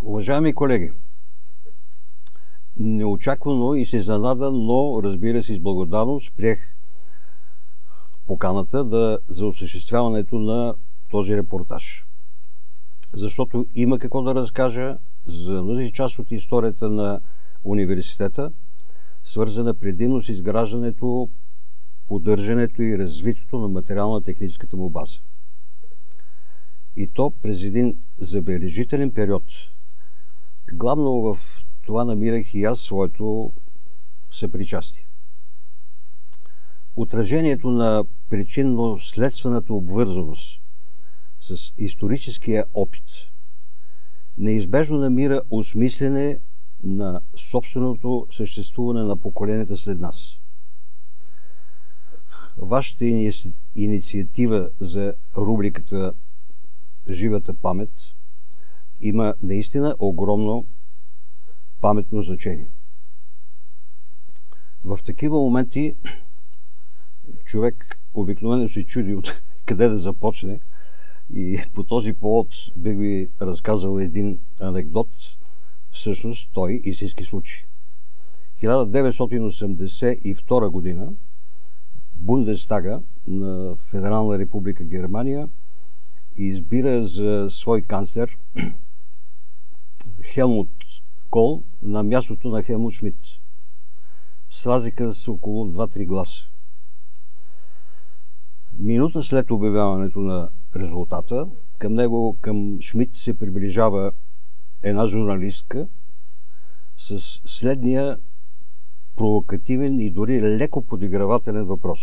Уважаеми колеги, неочаквано и се изненадан, но разбира се с благодарност приех поканата за осъществяването на този репортаж. Защото има какво да разкажа за тази част от историята на университета, свързана предимно с изграждането, поддържането и развитието на материално-техническата му база. И то през един забележителен период. Главно в това намирах и аз своето съпричастие. Отражението на причинно-следствената обвързаност с историческия опит неизбежно намира осмислене на собственото съществуване на поколенията след нас. Вашата инициатива за рубриката "Живата памет" има наистина огромно паметно значение. В такива моменти човек обикновено се чуди от къде да започне, и по този повод бих ви разказал един анекдот, всъщност той истински случай. 1982 година Бундестага на Федерална република Германия избира за свой канцлер Хелмут Кол на мястото на Хелмут Шмидт, с разлика с около 2-3 гласа. Минута след обявяването на резултата, към Шмидт се приближава една журналистка с следния провокативен и дори леко подигравателен въпрос.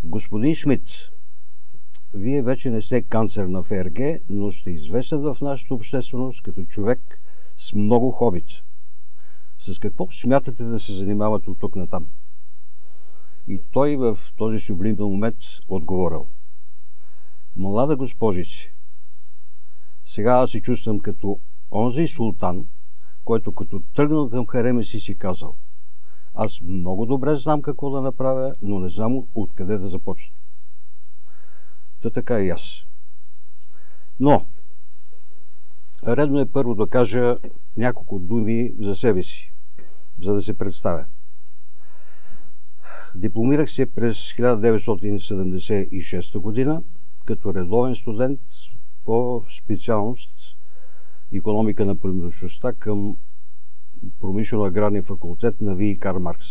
Господин Шмидт, вие вече не сте канцлер на ФРГ, но сте известен в нашата общественост като човек с много хобита. С какво смятате да се занимавате от тук натам? И той в този сюблимен момент отговорил: млада госпожице, сега аз се чувствам като онзи султан, който като тръгнал към харема си казал: аз много добре знам какво да направя, но не знам откъде да започна. Та така и аз. Но редно е първо да кажа няколко думи за себе си, за да се представя. Дипломирах се през 1976 година като редовен студент по специалност икономика на промишлеността към промишлено-аграрния факултет на ВИ Карл Маркс,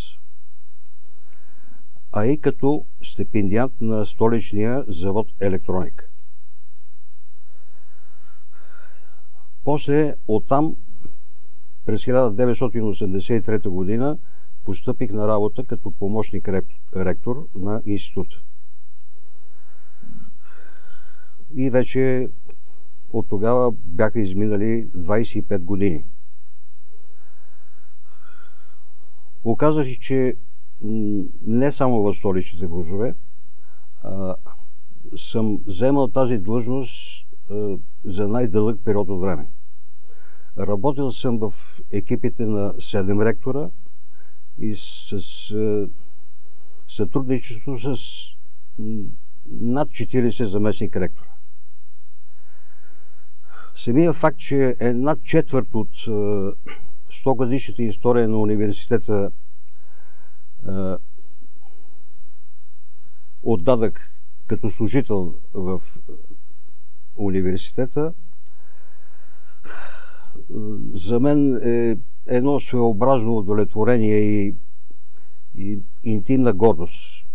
а и като стипендиант на столичния завод електроника. После оттам през 1983 година постъпих на работа като помощник ректор на института. И вече от тогава бяха изминали 25 години. Оказа се, че не само в столичните вузове съм вземал тази длъжност за най-дълъг период от време. Работил съм в екипите на 7 ректора и с сътрудничество с над 40 заместник ректора. Самия факт, че една четвърт от 100-годишната история на университета отдадах като служител в университета, за мен е едно своеобразно удовлетворение и интимна гордост.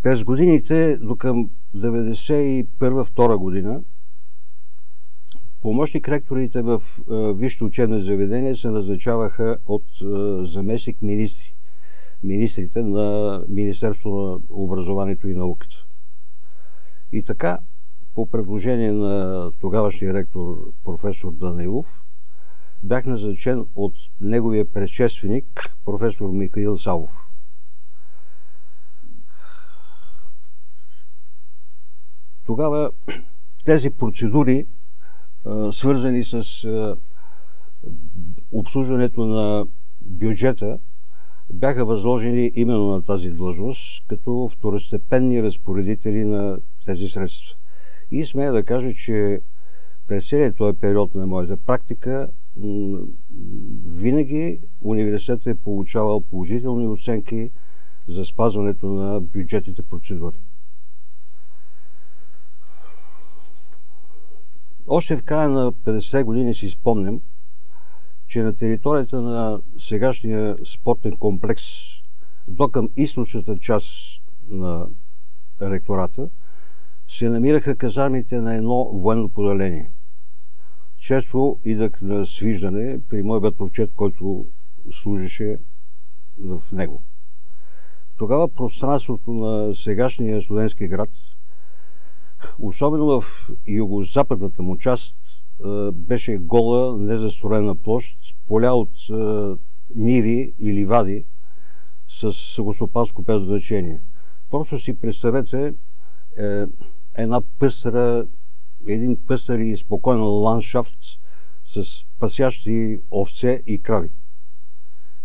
През годините, до към 1991-1992 година, помощник ректорите в висшите учебни заведения се назначаваха от заместник министрите на Министерството на образованието и науката. И така, по предложение на тогавашния ректор професор Данаилов, бях назначен от неговия предшественик професор Михаил Савов. Тогава тези процедури, свързани с обслужването на бюджета, бяха възложени именно на тази длъжност като второстепенни разпоредители на тези средства. И смея да кажа, че през целият този период на моята практика винаги университетът е получавал положителни оценки за спазването на бюджетните процедури. Още в края на 50-те години си спомням, че на територията на сегашния спортен комплекс до към източната част на ректората се намираха казармите на едно военно поделение. Често идах на свиждане при мой братовчет, който служеше в него. Тогава пространството на сегашния студентски град, особено в югозападната му част, беше гола, незастроена площ, поля от ниви и ливади с гостопанско предназначение. Просто си представете един пъстър и спокоен ландшафт с пасящи овце и крави.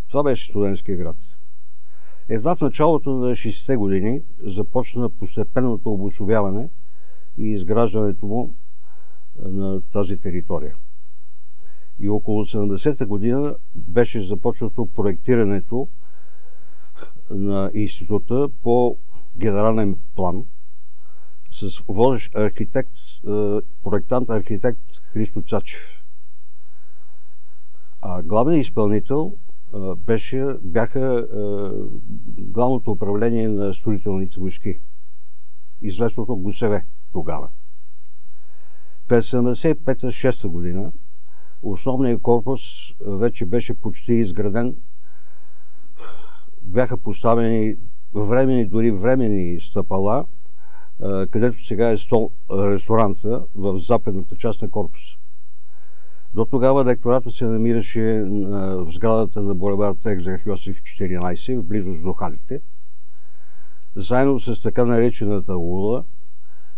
Това беше студентския град. Едва в началото на 60-те години започна постепенното обособяване и изграждането му на тази територия. И около 70-та година беше започнато проектирането на института по генерален план с водещ архитект, проектант-архитект Христо Цачев. А главният изпълнител бяха главното управление на строителните войски, известното ГУСВ тогава. През 75-6 година основният корпус вече беше почти изграден. Бяха поставени дори временни стъпала, където сега е ресторанта в западната част на корпуса. До тогава ректоратът се намираше в сградата на булевард Екзарх Йосиф 14, в близост до халите, заедно с така наречената аула,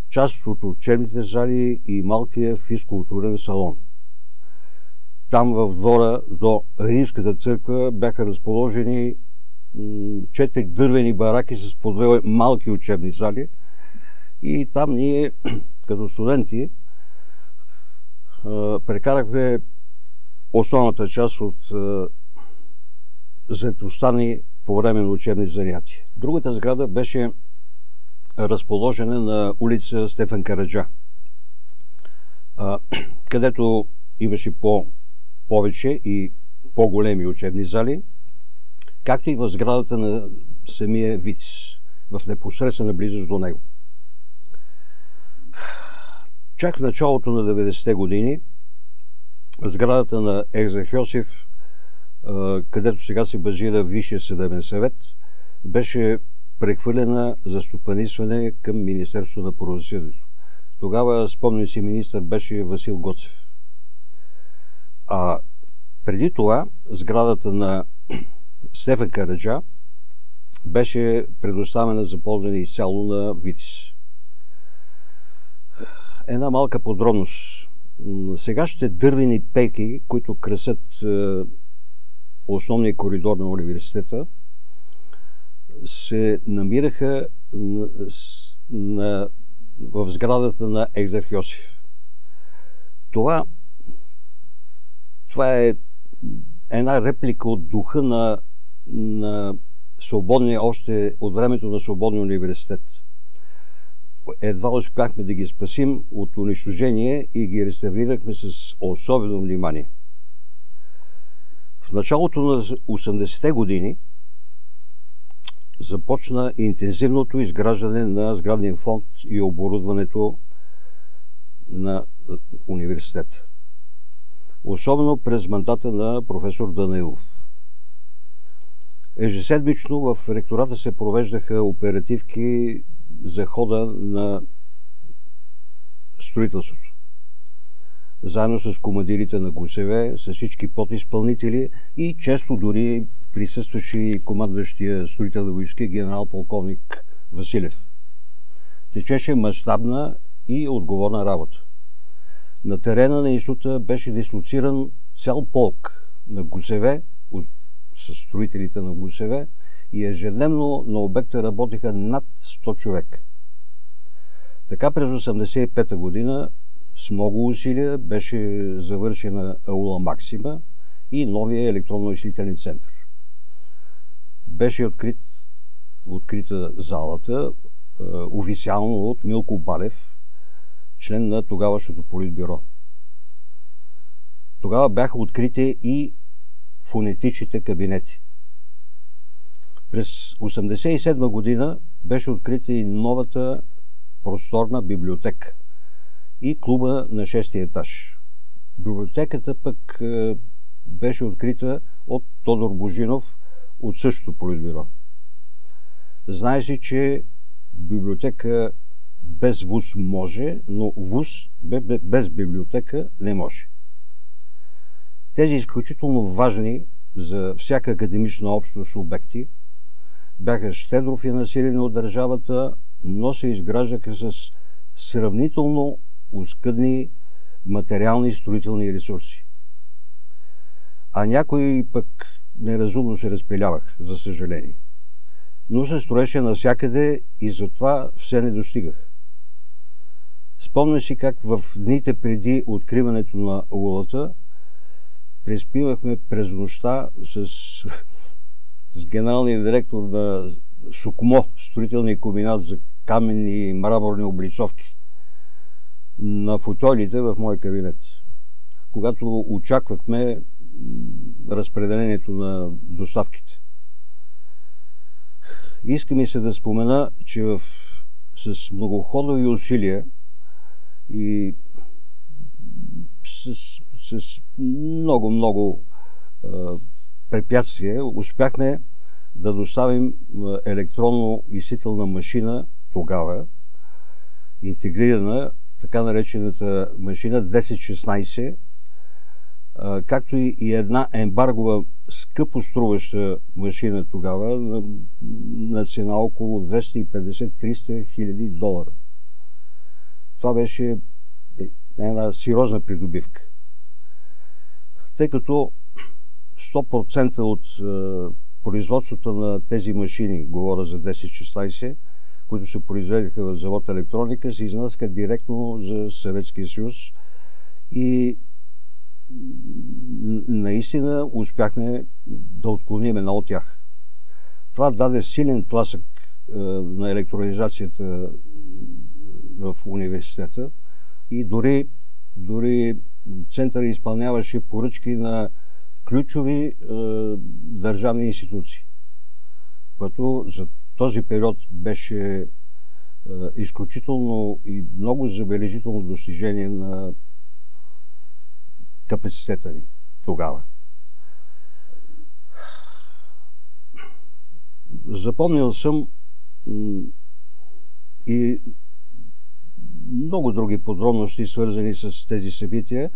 част от учебните зали и малкия физкултурен салон. Там в двора до Римската църква бяха разположени 4 дървени бараки с по 2 малки учебни зали и там ние, като студенти, прекарахме основната част от заетостта ни по време на учебни занятия. Другата сграда беше разположена на улица Стефан Караджа, където имаше повече и по-големи учебни зали, както и в сградата на самия ВИТИС, в непосредствена близост до него. Чак в началото на 90-те години сградата на Екзарх Йосиф, където сега се базира Висшия съдебен съвет, беше прехвърлена за стопанисване към Министерството на правосъдието. Тогава, спомням си, министър беше Васил Гоцев. А преди това сградата на Стефан Караджа беше предоставена за ползване изцяло на ВИТИС. Една малка подробност. Сегашните дървени пейки, които красят основния коридор на университета, се намираха в сградата на Екзарх Йосиф. Това е една реплика от духа на свободния, още от времето на свободния университет. Едва успяхме да ги спасим от унищожение и ги реставрирахме с особено внимание. В началото на 80-те години започна интензивното изграждане на сградния фонд и оборудването на университета. Особено през мандата на професор Данаилов. Ежеседмично в ректората се провеждаха оперативки за хода на строителството. Заедно с командирите на ГУСВ, с всички подизпълнители и често дори присъстваше и командващия строителни войски генерал-полковник Василев. Течеше мащабна и отговорна работа. На терена на института беше дислоциран цял полк на ГУСВ, с строителите на ГУСВ, и ежедневно на обекта работеха над 100 човека. Така през 1985 година с много усилия беше завършена аула Максима и новия електронно-изчислителен център. Беше открита залата официално от Милко Балев, член на тогавашното политбюро. Тогава бяха открити и фонетичните кабинети. През 1987 година беше открита и новата просторна библиотека и клуба на 6-ти етаж. Библиотеката пък беше открита от Тодор Божинов от същото политбюро. Знае си, че библиотека без ВУЗ може, но ВУЗ без библиотека не може. Тези изключително важни за всяка академична общност обекти бяха щедро финансирани от държавата, но се изграждаха с сравнително оскъдни материални и строителни ресурси. А някои пък неразумно се разпилявах, за съжаление. Но се строеше навсякъде и затова все не достигах. Спомня си как в дните преди откриването на аулата преспивахме през нощта с генералния директор на СУКМО, строителния комбинат за каменни и мраморни облицовки, на футойлите в мой кабинет, когато очаквахме разпределението на доставките. Иска ми се да спомена, че с многоходови усилия и с много препятствия успяхме да доставим електронно изчислителна машина тогава, интегрирана, така наречената машина 1016, както и една ембаргова скъпо струваща машина тогава на цена около 250-300 хиляди долара. Това беше една сериозна придобивка. Тъй като 100% от производството на тези машини, говоря за 1016, които се произведеха в завод електроника, се изнасяха директно за Съветския съюз и наистина успяхме да отклоним една от тях. Това даде силен тласък на електронизацията в университета и дори центъра изпълняваше поръчки на ключови държавни институции, което за този период беше изключително и много забележително достижение на капацитета ни тогава. Запомнил съм и много други подробности, свързани с тези събития.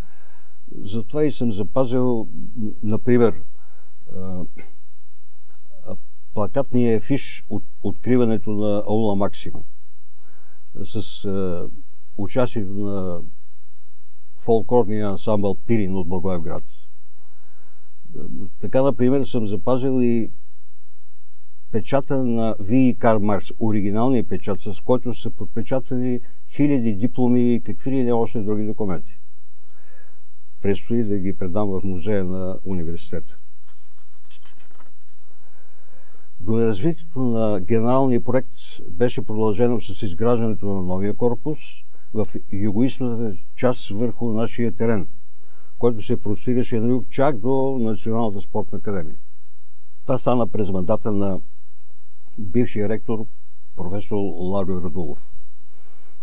Затова и съм запазил, например, плакатния фиш от откриването на аула Максима с участието на фолклорния ансамбъл Пирин от Благоевград. Така, например, съм запазил и печата на В.И. Карл Маркс, оригиналния печат, с който са подпечатани хиляди дипломи и какви ли не още други документи. Предстои да ги предам в музея на университета. До развитието на генералния проект беше продължено с изграждането на новия корпус в югоизточната част върху нашия терен, който се простираше на юг чак до Националната спортна академия. Това стана през мандата на бившия ректор професор Ларио Радулов.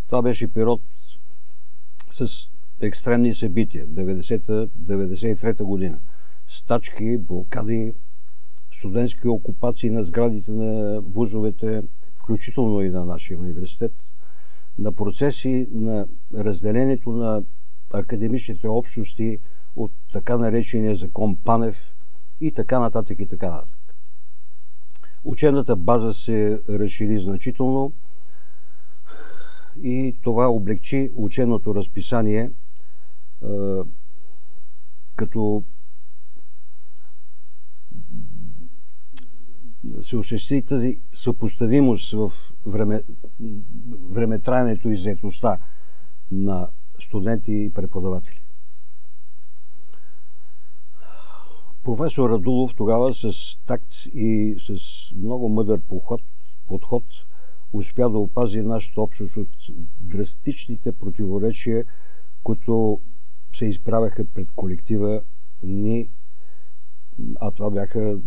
Това беше период с екстремни събития, 90-93 година. Стачки, блокади, студентски окупации на сградите на вузовете, включително и на нашия университет, на процеси на разделението на академичните общности от така наречения закон Панев и така нататък и така нататък. Учебната база се разшири значително и това облегчи учебното разписание, като се осъществи тази съпоставимост в времетраенето и заетостта на студенти и преподаватели. Професор Радулов тогава с такт и с много мъдър подход успя да опази нашата общност от драстичните противоречия, които се изправяха пред колектива ни, а това бяха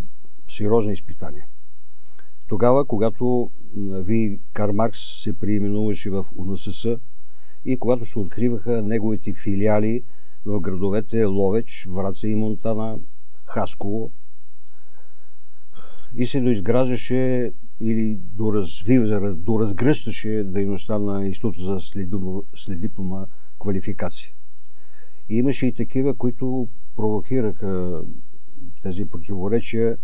сериозни изпитания. Тогава, когато Карл Маркс се преименуваше в УНСС и когато се откриваха неговите филиали в градовете Ловеч, Враца и Монтана, Хасково, и се доизграждаше или доразгръщаше дейността на Института за следдипломна квалификация. И имаше и такива, които провокираха тези противоречия,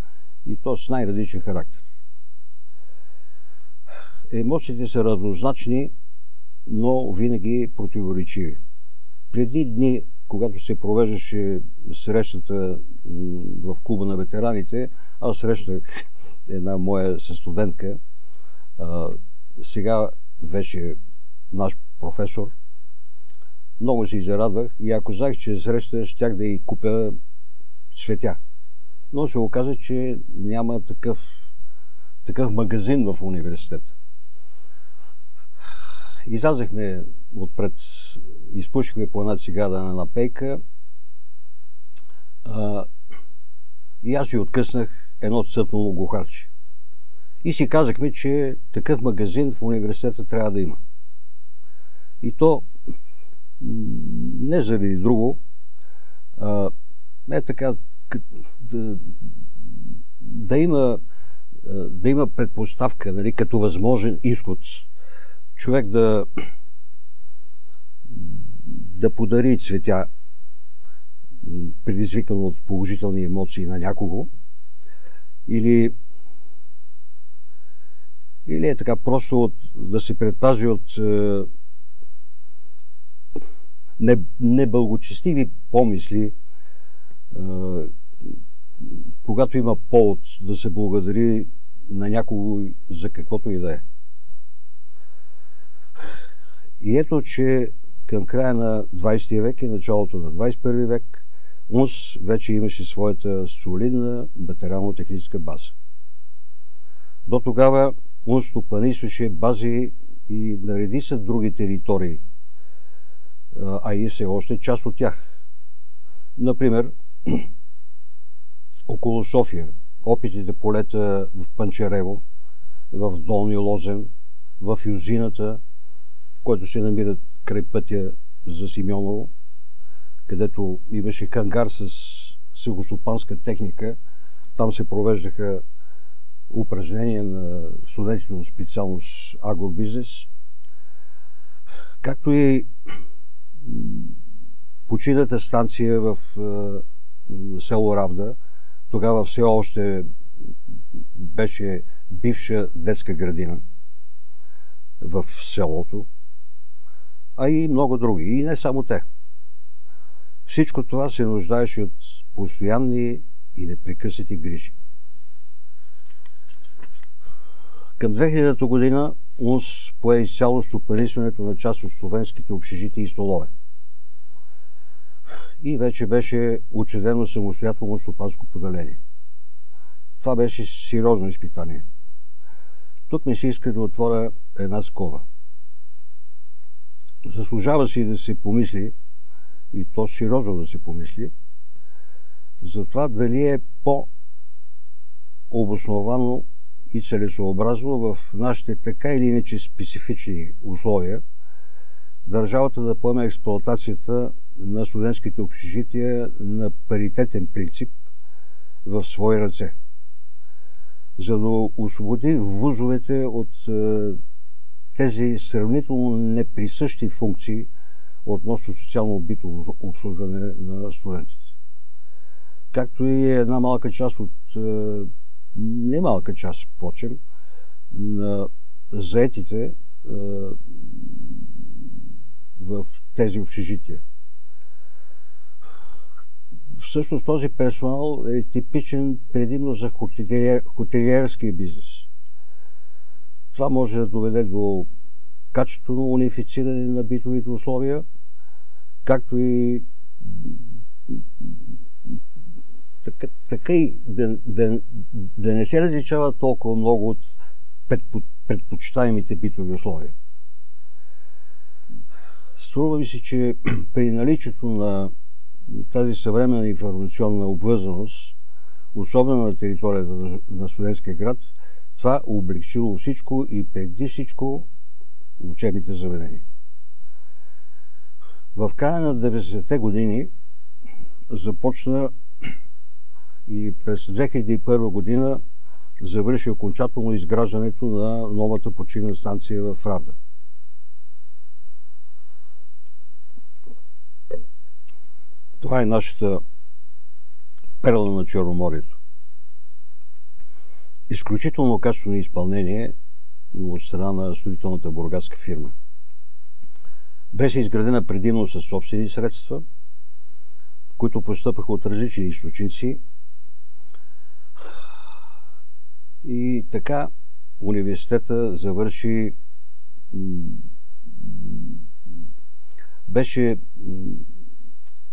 и то с най-различен характер. Емоциите са разнозначни, но винаги противоречиви. Преди дни, когато се провеждаше срещата в клуба на ветераните, аз срещнах една моя състудентка, сега вече наш професор. Много се зарадвах и ако знаех, че среща, щях да й купя цветя. Но се оказа, че няма такъв магазин в университета. Излязахме отпред, изпушихме по една цигара на пейка и аз си откъснах едно цътнало гохарче. И си казахме, че такъв магазин в университета трябва да има. И то не заради друго, така да има предпоставка, нали, като възможен изход, човек да подари цветя, предизвикано от положителни емоции на някого, или е така просто да се предпази от небългочестиви помисли, когато има повод да се благодари на някого за каквото и да е. И ето, че към края на 20 век и началото на 21 век УНС вече имаше своята солидна материално-техническа база. До тогава УНС стопанисваше бази и на редица други територии, а и все още част от тях. Например, около София, опитните полета в Панчарево, в Долни Лозен, в Юзината, който се намира край пътя за Симеоново, където имаше хангар с селскостопанска техника. Там се провеждаха упражнения на студентите от специалност агробизнес, както и почината станция в село Равда. Тогава все още беше бивша детска градина в селото, а и много други. И не само те. Всичко това се нуждаеше от постоянни и непрекъснати грижи. Към 2000 година УНС пое изцяло стопанисването на част от словенските общежития и столове. И вече беше учредено самостоятелно стопанско поделение. Това беше сериозно изпитание. Тук ми се иска да отворя една скоба. Заслужава си да се помисли, и то сериозно да се помисли, за това дали е по-обосновано и целесообразно в нашите така или иначе специфични условия държавата да поеме експлоатацията на студентските общежития на паритетен принцип в свои ръце, за да освободи вузовете от тези сравнително неприсъщи функции относно социално-битово обслужване на студентите. Както и една малка част от, не малка част, впрочем, на заетите в тези общежития. Всъщност този персонал е типичен предимно за хотелиерския бизнес. Това може да доведе до качествено унифициране на битовите условия, както и така и да не се различава толкова много от предпочитаемите битови условия. Струва ми се, че при наличието на тази съвременна информационна обвързаност, особено на територията на студентския град, това облегчило всичко и преди всичко учебните заведения. В края на 90-те години започна и през 2001 година завърши окончателно изграждането на новата почивна станция в Равда. Това е нашата перла на Черноморието. Изключително качествено изпълнение от страна на строителната бургаска фирма. Беше изградена предимно със собствени средства, които постъпаха от различни източници, и така университета завърши,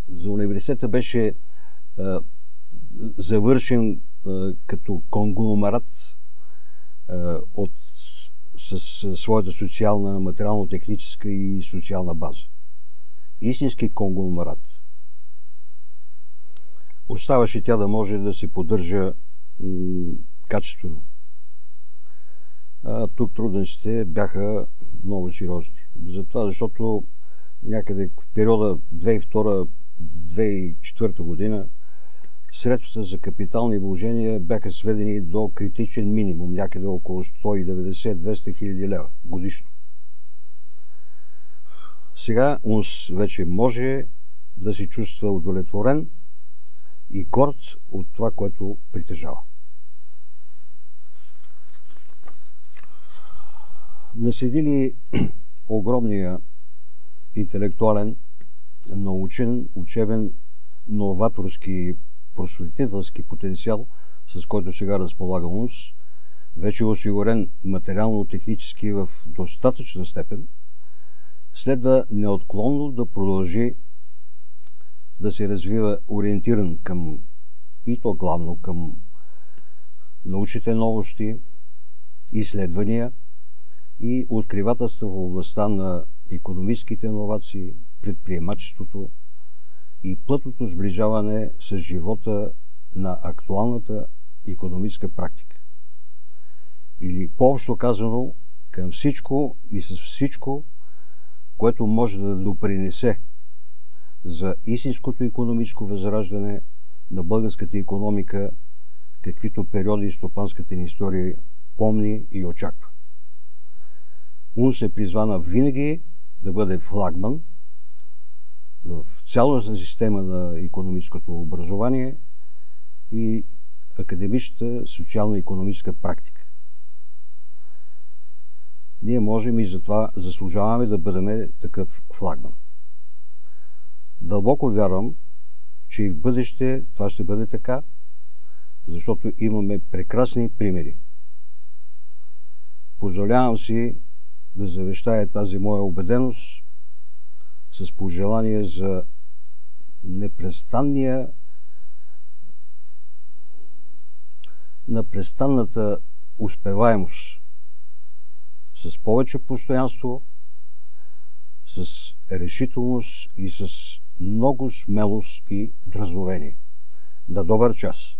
за университета беше завършен като конгломерат с своята социална, материално-техническа и социална база. Истински конгломерат. Оставаше тя да може да се поддържа качествено. Тук трудностите бяха много сериозни. Затова, защото някъде в периода 2002-2004 година средствата за капитални вложения бяха сведени до критичен минимум, някъде около 190-200 хиляди лева годишно. Сега УНС вече може да се чувства удовлетворен и горд от това, което притежава. Наследили огромния интелектуален, научен, учебен, новаторски, просветителски потенциал, с който сега разполага УНС, вече е осигурен материално-технически в достатъчна степен, следва неотклонно да продължи да се развива ориентиран към, и то главно към научните новости, изследвания и откривателства в областта на икономическите иновации, предприемачеството и плътното сближаване с живота на актуалната икономическа практика. Или по-общо казано, към всичко и с всичко, което може да допринесе за истинското икономическо възраждане на българската икономика, каквито периоди стопанската ни история помни и очаква. УНС е призвана винаги да бъде флагман в цялостна система на икономическото образование и академичната социално-икономическа практика. Ние можем и затова заслужаваме да бъдем такъв флагман. Дълбоко вярвам, че и в бъдеще това ще бъде така, защото имаме прекрасни примери. Позволявам си да завещая тази моя убеденост с пожелание за непрестанната успеваемост, с повече постоянство, с решителност и с много смелост и дразновение. На добър час!